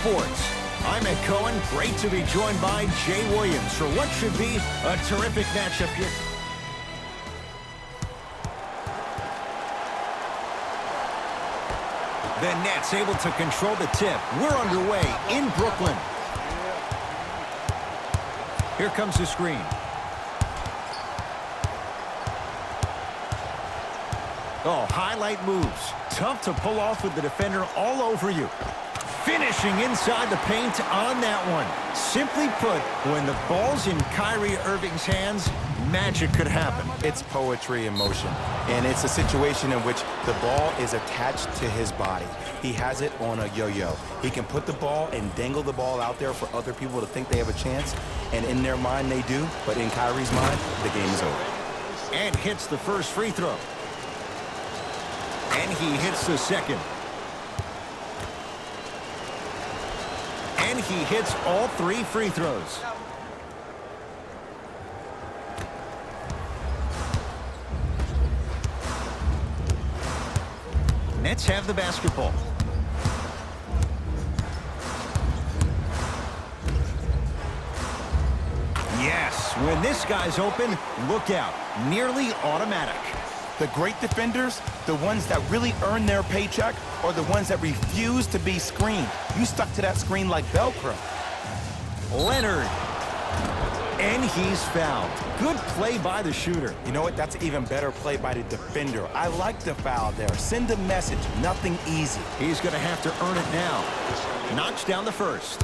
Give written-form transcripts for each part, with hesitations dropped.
Sports. I'm Ed Cohen. Great to be joined by Jay Williams for what should be a terrific matchup here. The Nets able to control the tip. We're underway in Brooklyn. Here comes the screen. Oh, highlight moves. Tough to pull off with the defender all over you. Finishing inside the paint on that one. Simply put, when the ball's in Kyrie Irving's hands, magic could happen. It's poetry in motion, and it's a situation in which the ball is attached to his body. He has it on a yo-yo. He can put the ball and dangle the ball out there for other people to think they have a chance, and in their mind they do, but in Kyrie's mind, the game is over. And hits the first free throw. And he hits the second. And he hits all three free throws. Nets have the basketball. Yes, when this guy's open, look out. Nearly automatic. The great defenders, the ones that really earn their paycheck, are the ones that refuse to be screened. You stuck to that screen like Velcro. Leonard. And he's fouled. Good play by the shooter. You know what? That's an even better play by the defender. I like the foul there. Send a message. Nothing easy. He's going to have to earn it now. Knocks down the first.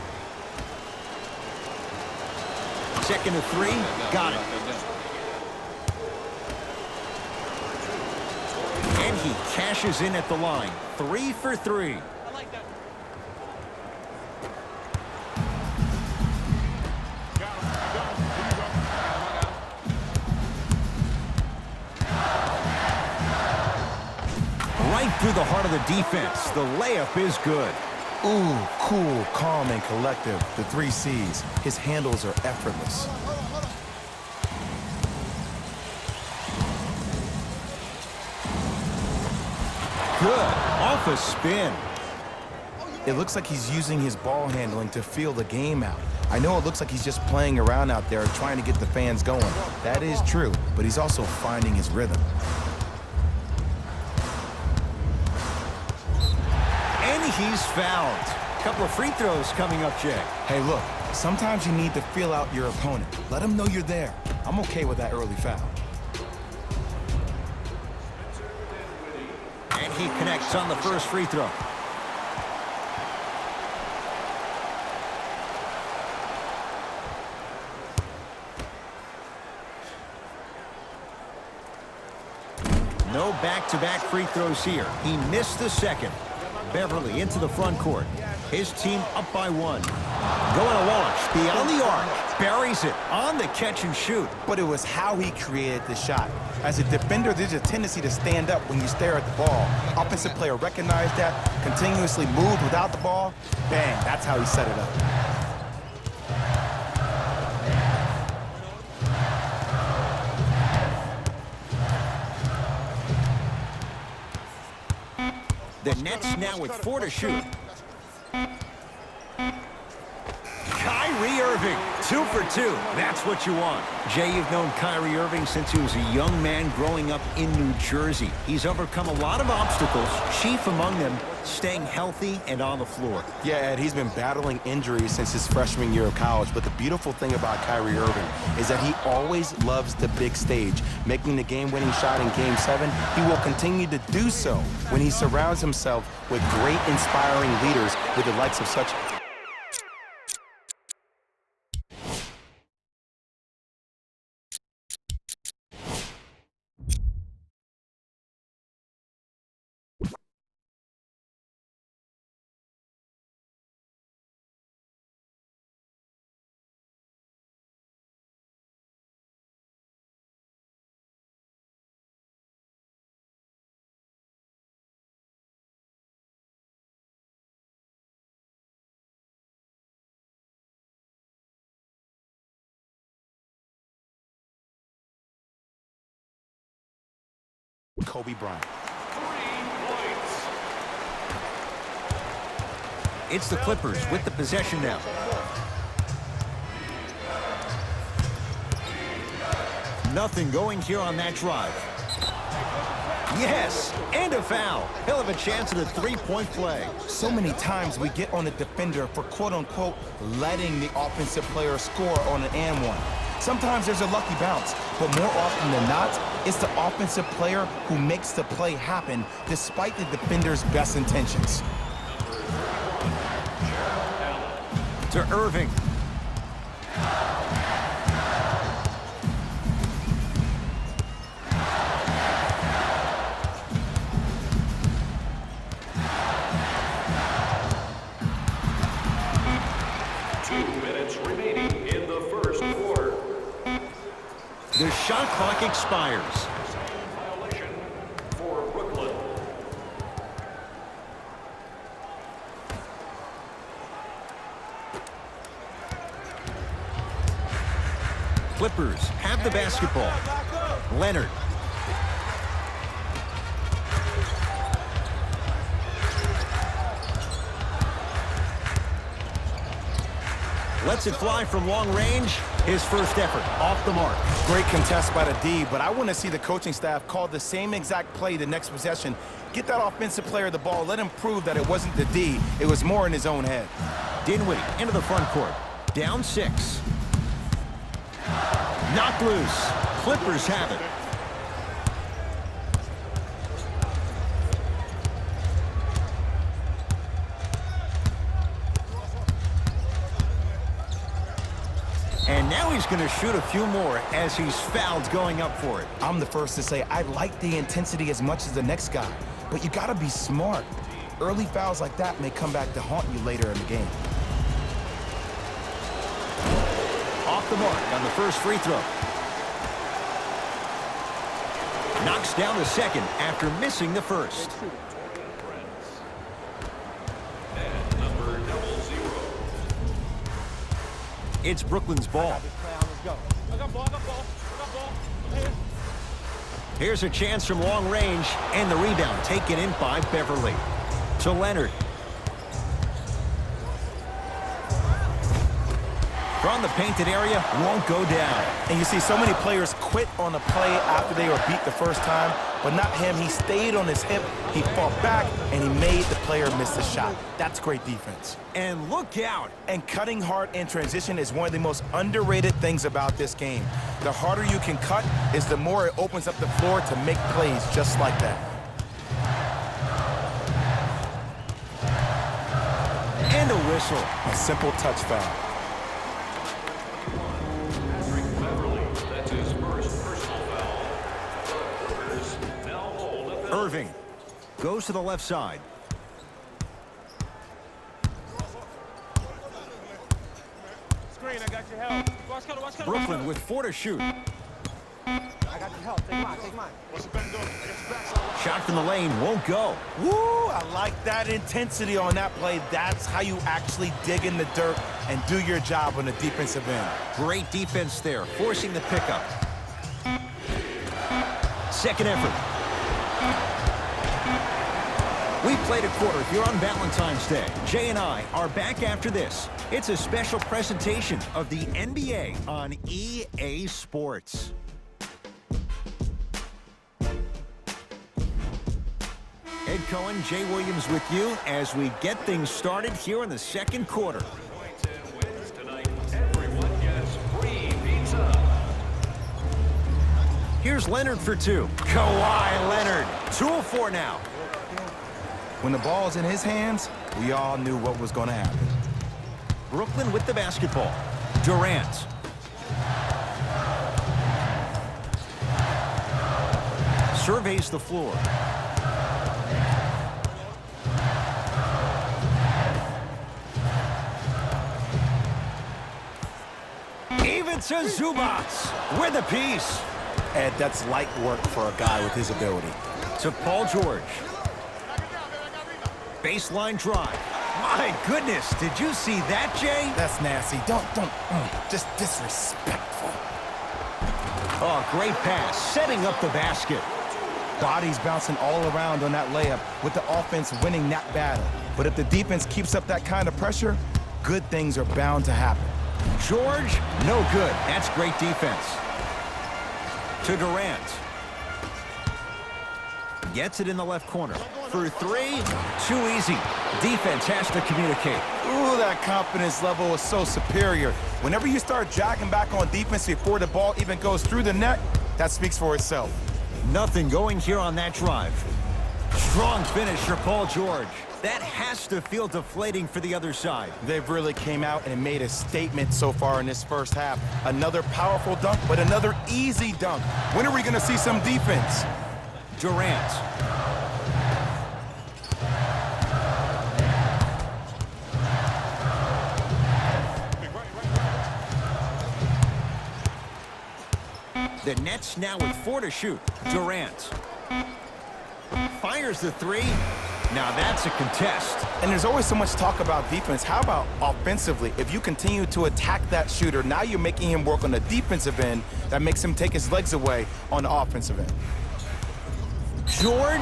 Second to three. Got it. And he cashes in at the line. 3 for 3. Right through the heart of the defense. The layup is good. Ooh, cool, calm, and collective. The 3 C's. His handles are effortless. Good. Off a spin. It looks like he's using his ball handling to feel the game out. I know it looks like he's just playing around out there trying to get the fans going. That is true, but he's also finding his rhythm. And he's fouled. Couple of free throws coming up, Jay. Hey, look, sometimes you need to feel out your opponent. Let him know you're there. I'm okay with that early foul. And he connects on the first free throw. No back-to-back free throws here. He missed the second. Beverly into the front court. His team up by 1. Going to launch beyond the arc. Buries it on the catch and shoot. But it was how he created the shot. As a defender, there's a tendency to stand up when you stare at the ball. Offensive player recognized that, continuously moved without the ball. Bang, that's how he set it up. The Nets now with 4 to shoot. Kyrie Irving, 2 for 2. That's what you want. Jay, you've known Kyrie Irving since he was a young man growing up in New Jersey. He's overcome a lot of obstacles, chief among them staying healthy and on the floor. Yeah, Ed, he's been battling injuries since his freshman year of college, but the beautiful thing about Kyrie Irving is that he always loves the big stage. Making the game-winning shot in Game 7, he will continue to do so when he surrounds himself with great, inspiring leaders with the likes of such... Kobe Bryant. It's the Clippers with the possession now. Nothing going here on that drive. Yes, and a foul. He'll have a chance at a three-point play. So many times we get on the defender for quote-unquote letting the offensive player score on an and one. Sometimes there's a lucky bounce, but more often than not, it's the offensive player who makes the play happen despite the defender's best intentions. To Irving. The shot clock expires. Violation for Brooklyn. Clippers have the basketball. Leonard. Lets it fly from long range. His first effort off the mark. Great contest by the D, but I want to see the coaching staff call the same exact play the next possession. Get that offensive player the ball. Let him prove that it wasn't the D. It was more in his own head. Dinwiddie into the front court. Down 6. Knocked loose. Clippers have it. And now he's going to shoot a few more as he's fouled going up for it. I'm the first to say I like the intensity as much as the next guy, but you got to be smart. Early fouls like that may come back to haunt you later in the game. Off the mark on the first free throw. Knocks down the second after missing the first. And number 00. It's Brooklyn's ball. Here's a chance from long range, and the rebound taken in by Beverly. To Leonard. From the painted area, won't go down. And you see so many players quit on a play after they were beat the first time, but not him. He stayed on his hip, he fought back, and he made the player miss the shot. That's great defense. And look out. And cutting hard in transition is one of the most underrated things about this game. The harder you can cut is the more it opens up the floor to make plays just like that. And a whistle. A simple touch foul. That's his first personal foul. The Clippers now hold at the Irving goes to the left side. Screen, I got your help. Watch color. Brooklyn with 4 to shoot. I got your help. Take mine. What's Ben doing? Shot from the lane won't go. Woo, I like that intensity on that play. That's how you actually dig in the dirt and do your job on the defensive end. Great defense there, forcing the pickup. Second effort. We played a quarter here on Valentine's Day. Jay and I are back after this. It's a special presentation of the NBA on EA Sports. Ed Cohen, Jay Williams with you as we get things started here in the second quarter. points and wins tonight. Everyone gets free pizza. Here's Leonard for 2. Kawhi Leonard, 2 of 4 now. When the ball's in his hands, we all knew what was going to happen. Brooklyn with the basketball. Durant. Surveys the floor. Even to Zubats with a piece. Ed, that's light work for a guy with his ability. To Paul George. Baseline drive. My goodness, did you see that, Jay? That's nasty. Just disrespectful. Oh, great pass, setting up the basket. Bodies bouncing all around on that layup with the offense winning that battle. But if the defense keeps up that kind of pressure, good things are bound to happen. George, no good. That's great defense. To Durant. Gets it in the left corner. For three, too easy. Defense has to communicate. Ooh, that confidence level is so superior. Whenever you start jogging back on defense before the ball even goes through the net, that speaks for itself. Nothing going here on that drive. Strong finish for Paul George. That has to feel deflating for the other side. They've really came out and made a statement so far in this first half. Another powerful dunk, but another easy dunk. When are we going to see some defense? Durant. The Nets now with 4 to shoot. Durant. Fires the three. Now that's a contest. And there's always so much talk about defense. How about offensively? If you continue to attack that shooter, now you're making him work on the defensive end. That makes him take his legs away on the offensive end. George.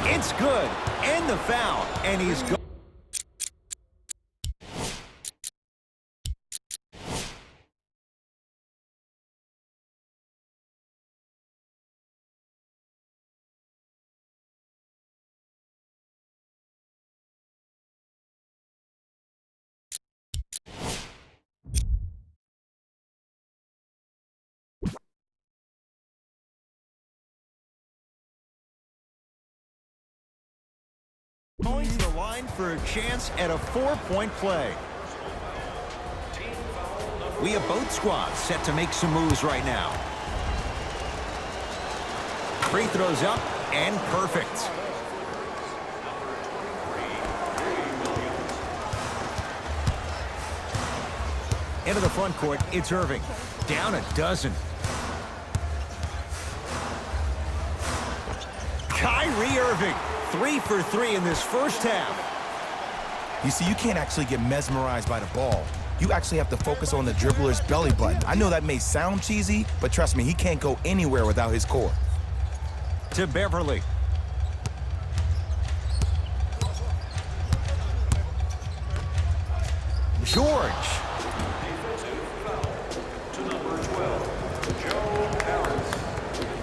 It's good. And the foul. And he's gone. Going to the line for a chance at a 4-point play. We have both squads set to make some moves right now. Free throws up and perfect. Into the front court, it's Irving. Down a dozen. Kyrie Irving. 3 for 3 in this first half. You see, you can't actually get mesmerized by the ball. You actually have to focus on the dribbler's belly button. I know that may sound cheesy, but trust me, he can't go anywhere without his core. To Beverly. George. Defensive foul to number 12, Joe Harris.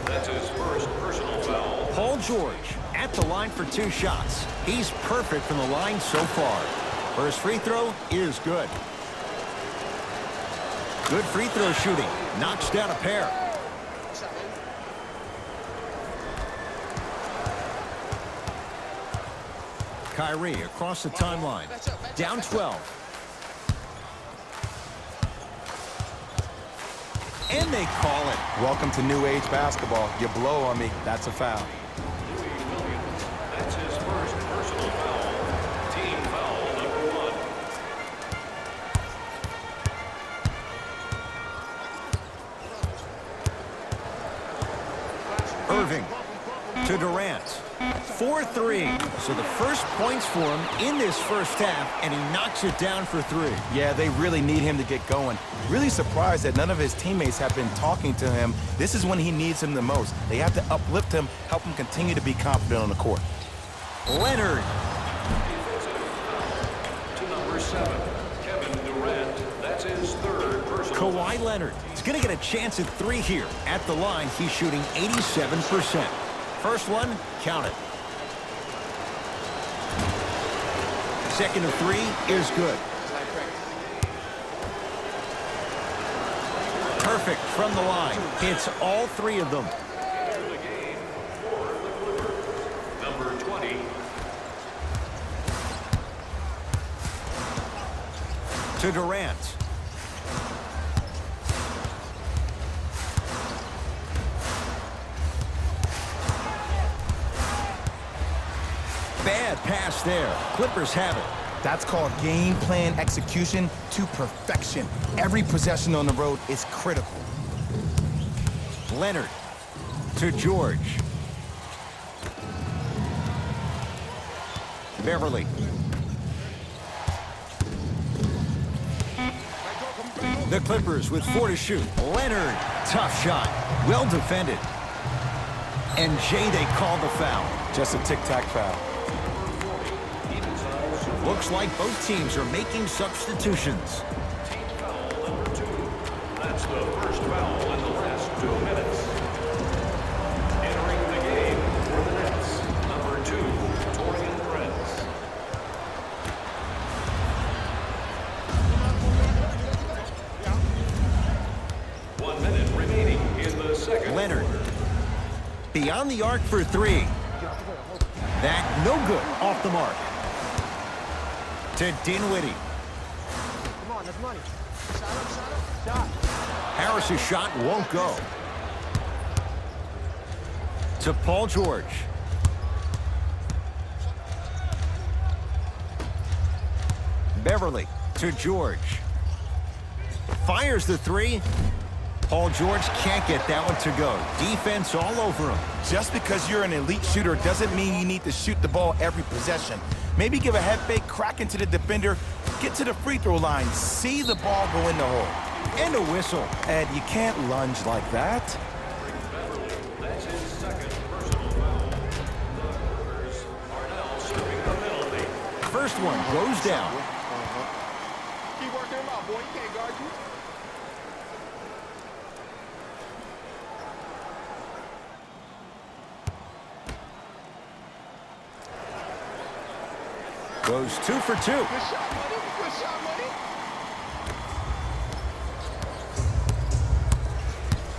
That's his first personal foul. Paul George at the line for 2 shots. He's perfect from the line so far. First free throw is good. Good free throw shooting. Knocks down a pair. Kyrie across the timeline. Down 12. And they call it. Welcome to new age basketball. You blow on me, that's a foul. That's his first personal foul. Team foul number 1. Irving to Durant. 4-3. So the first points for him in this first half, and he knocks it down for 3. Yeah, they really need him to get going. Really surprised that none of his teammates have been talking to him. This is when he needs him the most. They have to uplift him, help him continue to be confident on the court. Leonard. To number 7, Kevin Durant. That's his third personal. Kawhi Leonard is going to get a chance at 3 here. At the line, he's shooting 87%. First one, count it. Second of 3 is good. Perfect from the line. Hits all 3 of them. Into the game for the Clippers. Number 20. To Durant. Bad pass there. Clippers have it. That's called game plan execution to perfection. Every possession on the road is critical. Leonard to George. Beverly. The Clippers with 4 to shoot. Leonard, tough shot. Well defended. And Jay, they call the foul. Just a tic-tac foul. Looks like both teams are making substitutions. Team foul number 2. That's the first foul in the last 2 minutes. Entering the game for the Nets, number 2, Taurean Prince. One minute remaining in the second. Leonard. Beyond the arc for 3. That no good. Off the mark. To Dinwiddie. Come on, that's money. Shot. Harris's shot won't go. To Paul George. Beverly to George. Fires the 3. Paul George can't get that one to go. Defense all over him. Just because you're an elite shooter doesn't mean you need to shoot the ball every possession. Maybe give a head fake, crack into the defender, get to the free throw line, see the ball go in the hole. And a whistle. Ed, you can't lunge like that. That's his second personal foul. The Clippers are now serving the penalty. First one goes down. Keep working him out, boy. He can't guard you. Goes 2 for 2. Good shot, money. Good shot, money.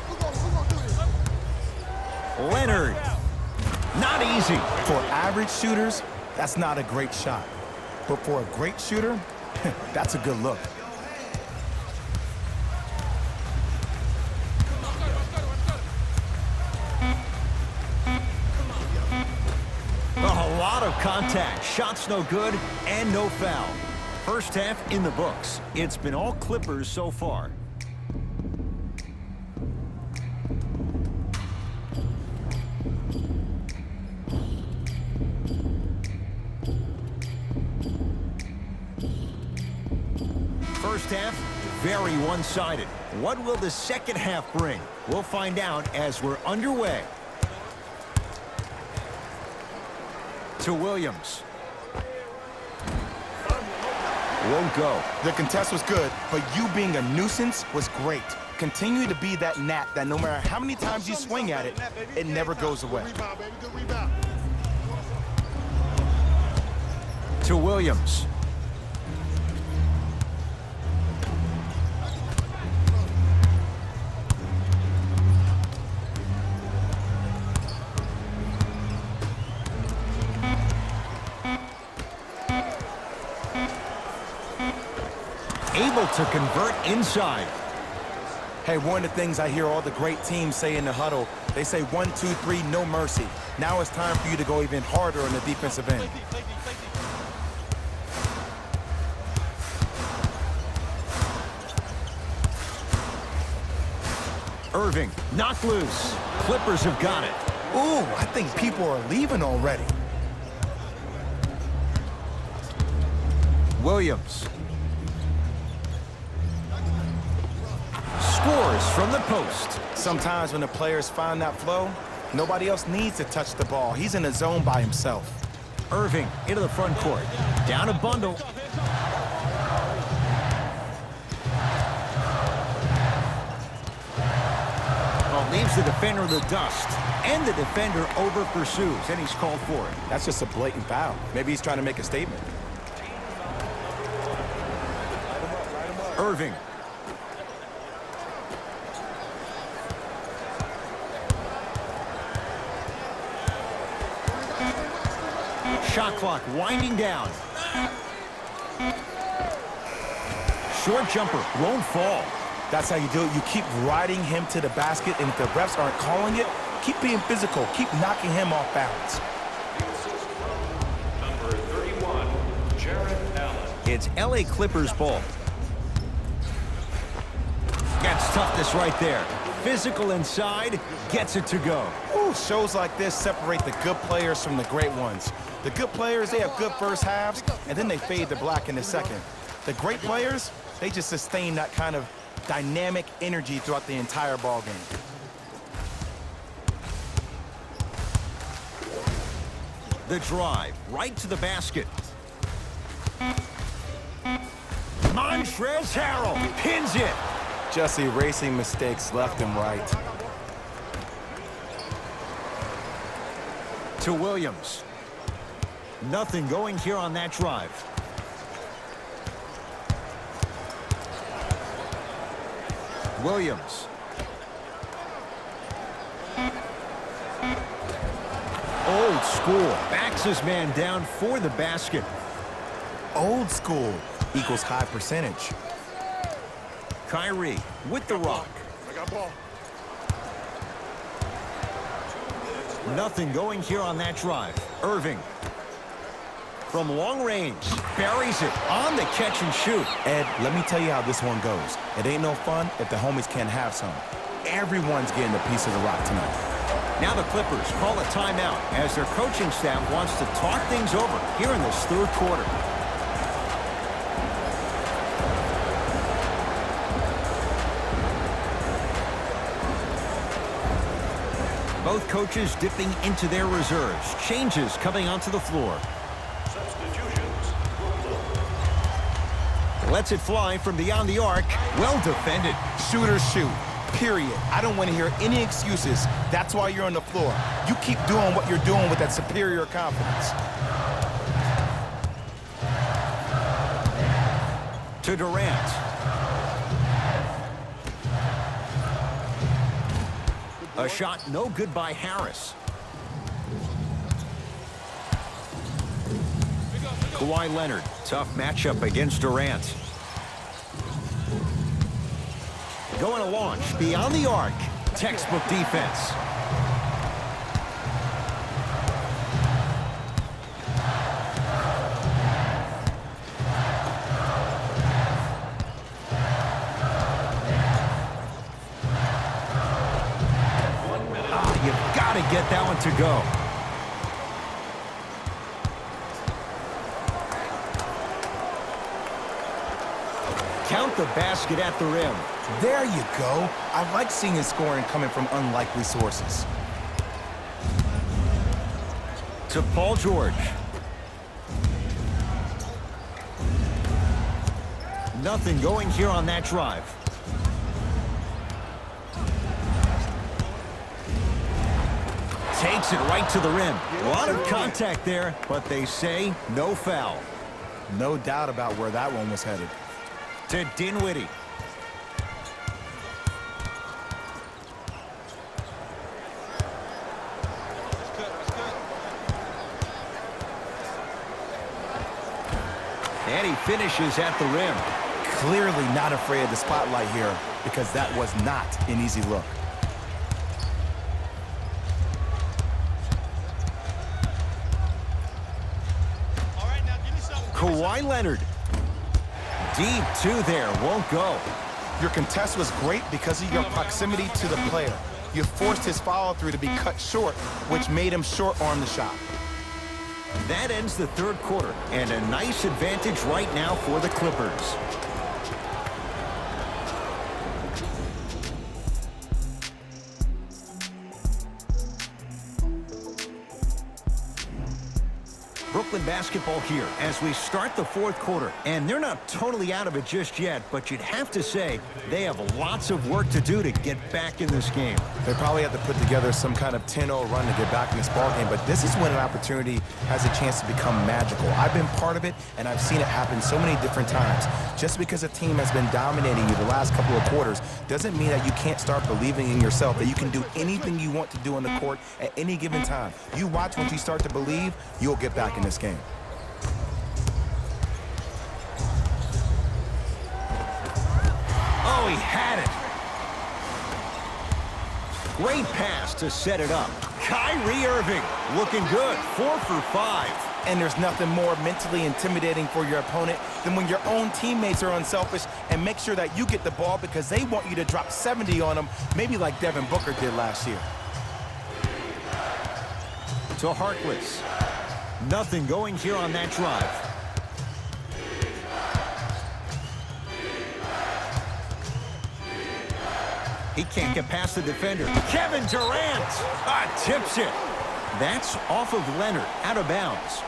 We're gonna do this. Leonard. Not easy. For average shooters, that's not a great shot. But for a great shooter, that's a good look. A lot of contact. Shots no good and no foul. First half in the books. It's been all Clippers so far. First half, very one-sided. What will the second half bring? We'll find out as we're underway. To Williams. Won't go. The contest was good, but you being a nuisance was great. Continue to be that gnat that no matter how many times you swing at it, it never goes away. Rebound, baby. Good rebound. To Williams. Able to convert inside. Hey, one of the things I hear all the great teams say in the huddle, they say 1, 2, 3, no mercy. Now it's time for you to go even harder on the defensive end. Irving, knocked loose. Clippers have got it. Ooh, I think people are leaving already. Williams. Scores from the post. Sometimes when the players find that flow, nobody else needs to touch the ball. He's in the zone by himself. Irving into the front court. Down a bundle. Well, leaves the defender in the dust. And the defender over pursues, and he's called for it. That's just a blatant foul. Maybe he's trying to make a statement. Irving. Shot clock winding down. Short jumper won't fall. That's how you do it. You keep riding him to the basket, and if the refs aren't calling it, keep being physical. Keep knocking him off balance. Number 31, Jarrett Allen. It's LA Clippers ball. Gets toughness right there. Physical inside, gets it to go. Ooh, shows like this separate the good players from the great ones. The good players, they have good first halves, and then they fade to black in the second. The great players, they just sustain that kind of dynamic energy throughout the entire ball game. The drive, right to the basket. Montrezl Harrell pins it. Just erasing mistakes left and right. To Williams. Nothing going here on that drive. Williams. Old school. Backs his man down for the basket. Old school equals high percentage. Kyrie with the rock. I got ball. Nothing going here on that drive. Irving. From long range. Buries it on the catch and shoot. Ed, let me tell you how this one goes. It ain't no fun if the homies can't have some. Everyone's getting a piece of the rock tonight. Now the Clippers call a timeout as their coaching staff wants to talk things over here in this third quarter. Both coaches dipping into their reserves. Changes coming onto the floor. Substitutions. Lets it fly from beyond the arc. Well defended. Shooters shoot. Period. I don't want to hear any excuses. That's why you're on the floor. You keep doing what you're doing with that superior confidence. To Durant. A shot no good by Harris. Kawhi Leonard. Tough matchup against Durant. Going to launch beyond the arc. Textbook defense. You've got to get that one to go. Count the basket at the rim. There you go. I like seeing his scoring coming from unlikely sources. To Paul George. Nothing going here on that drive. Takes it right to the rim. A lot of contact there, but they say no foul. No doubt about where that one was headed. To Dinwiddie. And he finishes at the rim. Clearly not afraid of the spotlight here because that was not an easy look. Kawhi Leonard. Deep two there, won't go. Your contest was great because of your proximity to the player. You forced his follow-through to be cut short, which made him short-arm the shot. That ends the third quarter, and a nice advantage right now for the Clippers. Brooklyn basketball here as we start the fourth quarter. And they're not totally out of it just yet, but you'd have to say they have lots of work to do to get back in this game. They probably have to put together some kind of 10-0 run to get back in this ballgame, but this is when an opportunity has a chance to become magical. I've been part of it, and I've seen it happen so many different times. Just because a team has been dominating you the last couple of quarters doesn't mean that you can't start believing in yourself, that you can do anything you want to do on the court at any given time. You watch, once you start to believe, you'll get back in this game. Oh, he had it. Great pass to set it up. Kyrie Irving looking good, 4 for 5. And there's nothing more mentally intimidating for your opponent than when your own teammates are unselfish and make sure that you get the ball because they want you to drop 70 on them, maybe like Devin Booker did last year. To Harkless. Nothing going here on that drive. He can't get past the defender. Kevin Durant tips it. That's off of Leonard, out of bounds.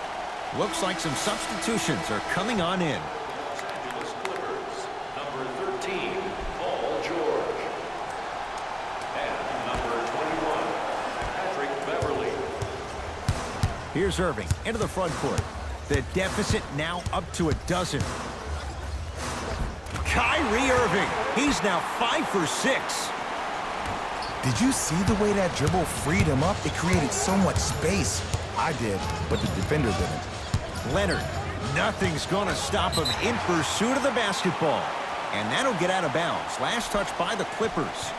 Looks like some substitutions are coming on in. Los Angeles Clippers, number 13, Paul George. And number 21, Patrick Beverly. Here's Irving into the front court. The deficit now up to a dozen. Kyrie Irving, he's now 5 for 6. Did you see the way that dribble freed him up? It created so much space. I did, but the defender didn't. Leonard, nothing's going to stop him in pursuit of the basketball. And that'll get out of bounds. Last touch by the Clippers.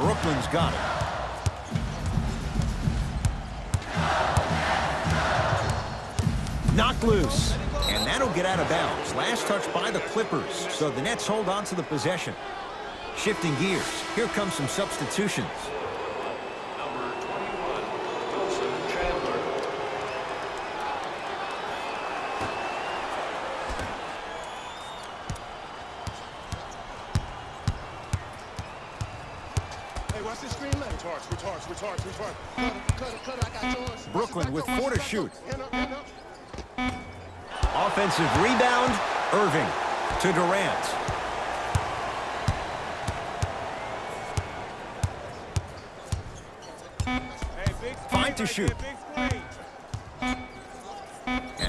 Brooklyn's got it. Knocked loose. And that'll get out of bounds. Last touch by the Clippers. So the Nets hold on to the possession. Shifting gears. Here comes some substitutions. Number 21, Wilson Chandler. Hey, watch this screen left. Retard. Cut it, I got yours. Brooklyn with 4 to shoot. Hand up. Offensive rebound. Irving to Durant. Hey, big 5 to shoot. And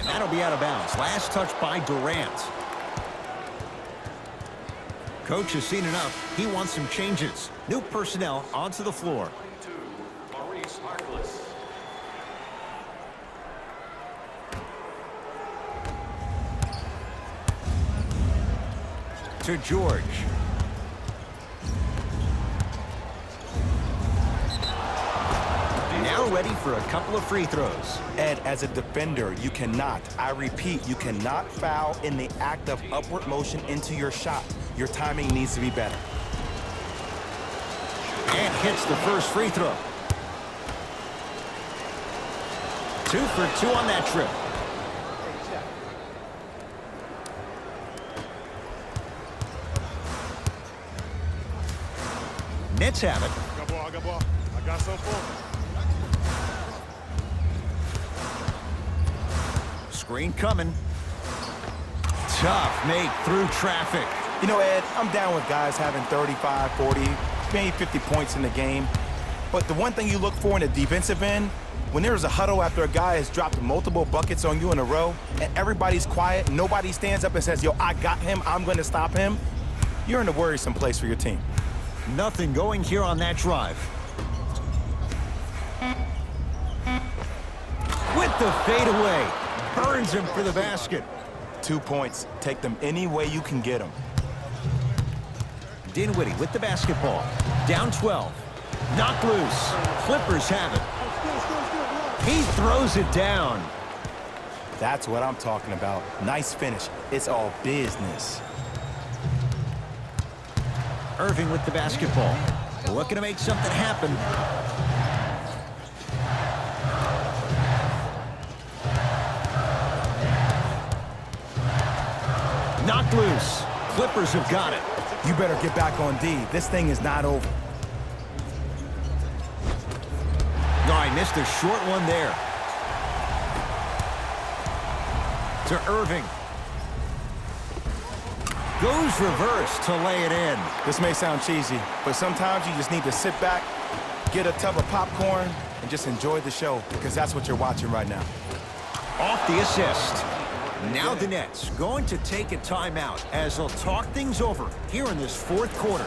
that'll be out of bounds. Last touch by Durant. Coach has seen enough. He wants some changes. New personnel onto the floor. 22, Maurice Harkless. To George. Now ready for a couple of free throws. Ed, as a defender, you cannot, I repeat, you cannot foul in the act of upward motion into your shot. Your timing needs to be better. And hits the first free throw. 2 for 2 on that trip. Nets have it. I got ball. I got some for Screen coming. Tough make through traffic. You know, Ed, I'm down with guys having 35, 40, maybe 50 points in the game. But the one thing you look for in the defensive end, when there's a huddle after a guy has dropped multiple buckets on you in a row, and everybody's quiet, nobody stands up and says, yo, I got him, I'm going to stop him, you're in a worrisome place for your team. Nothing going here on that drive. With the fadeaway. Burns him for the basket. 2 points. Take them any way you can get them. Dinwiddie with the basketball. Down 12. Knocked loose. Clippers have it. He throws it down. That's what I'm talking about. Nice finish. It's all business. Irving with the basketball. Looking to make something happen. Knocked loose. Clippers have got it. You better get back on D. This thing is not over. No, I missed a short one there. To Irving. Goes reverse to lay it in. This may sound cheesy, but sometimes you just need to sit back, get a tub of popcorn, and just enjoy the show, because that's what you're watching right now. Off the assist. Now the Nets going to take a timeout as they'll talk things over here in this fourth quarter.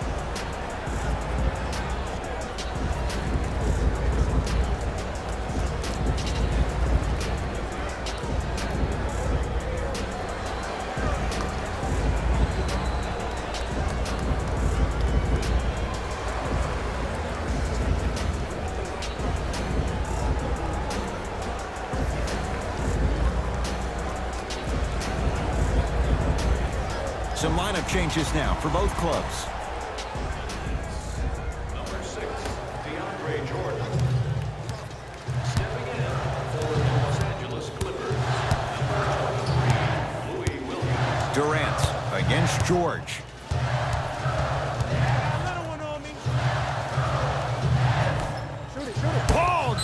Some lineup changes now for both clubs. Number 6, DeAndre Jordan. Stepping in for the Los Angeles Clippers, number 23, Louis Williams. Number 22, Louis Williams. Stepping in for the Los Angeles Clippers, number 23, Louis Williams. Number 23, Louis Williams. Stepping in for the Los Angeles Clippers, number 23, Louis Williams. Number 23, Louis Williams. Durant against George.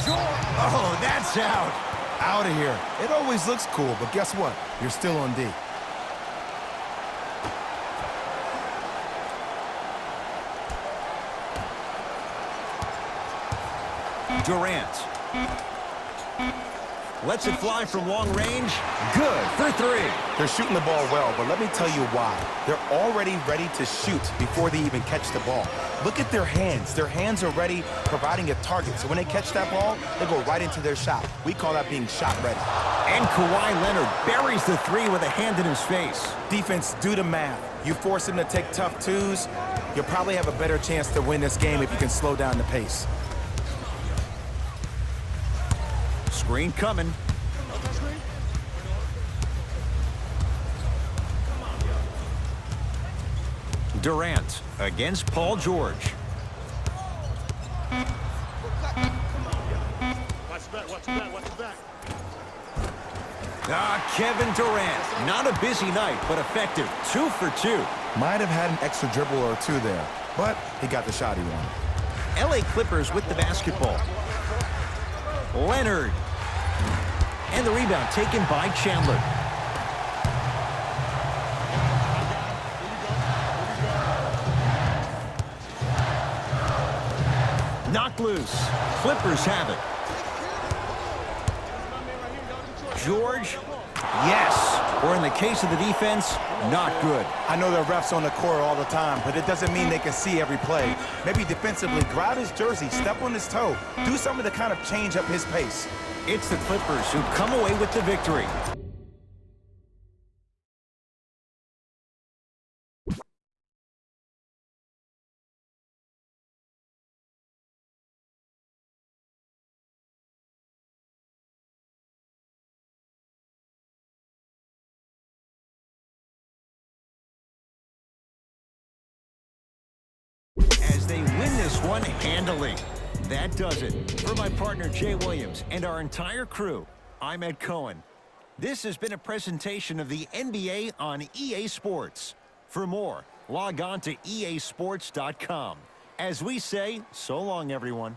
Oh, that's out. Out of here. It always looks cool, but guess what? You're still on D. Durant. Lets it fly from long range. Good for three. They're shooting the ball well, but let me tell you why. They're already ready to shoot before they even catch the ball. Look at their hands. Their hands are ready, providing a target. So when they catch that ball, they go right into their shot. We call that being shot ready. And Kawhi Leonard buries the three with a hand in his face. Defense, do the math. You force him to take tough twos, you'll probably have a better chance to win this game if you can slow down the pace. Screen coming. Durant against Paul George. Watch back. Kevin Durant. Not a busy night, but effective. 2 for 2. Might have had an extra dribble or two there, but he got the shot he wanted. LA Clippers with the basketball. Leonard. And the rebound taken by Chandler. Knocked loose. Clippers have it. George. Yes. Or in the case of the defense, not good. I know there are refs on the court all the time, but it doesn't mean they can see every play. Maybe defensively, grab his jersey, step on his toe, do something to kind of change up his pace. It's the Clippers who come away with the victory. As they win this one handily. That does it. For my partner Jay Williams and our entire crew, I'm Ed Cohen. This has been a presentation of the NBA on EA Sports. For more, log on to easports.com. As we say, so long, everyone.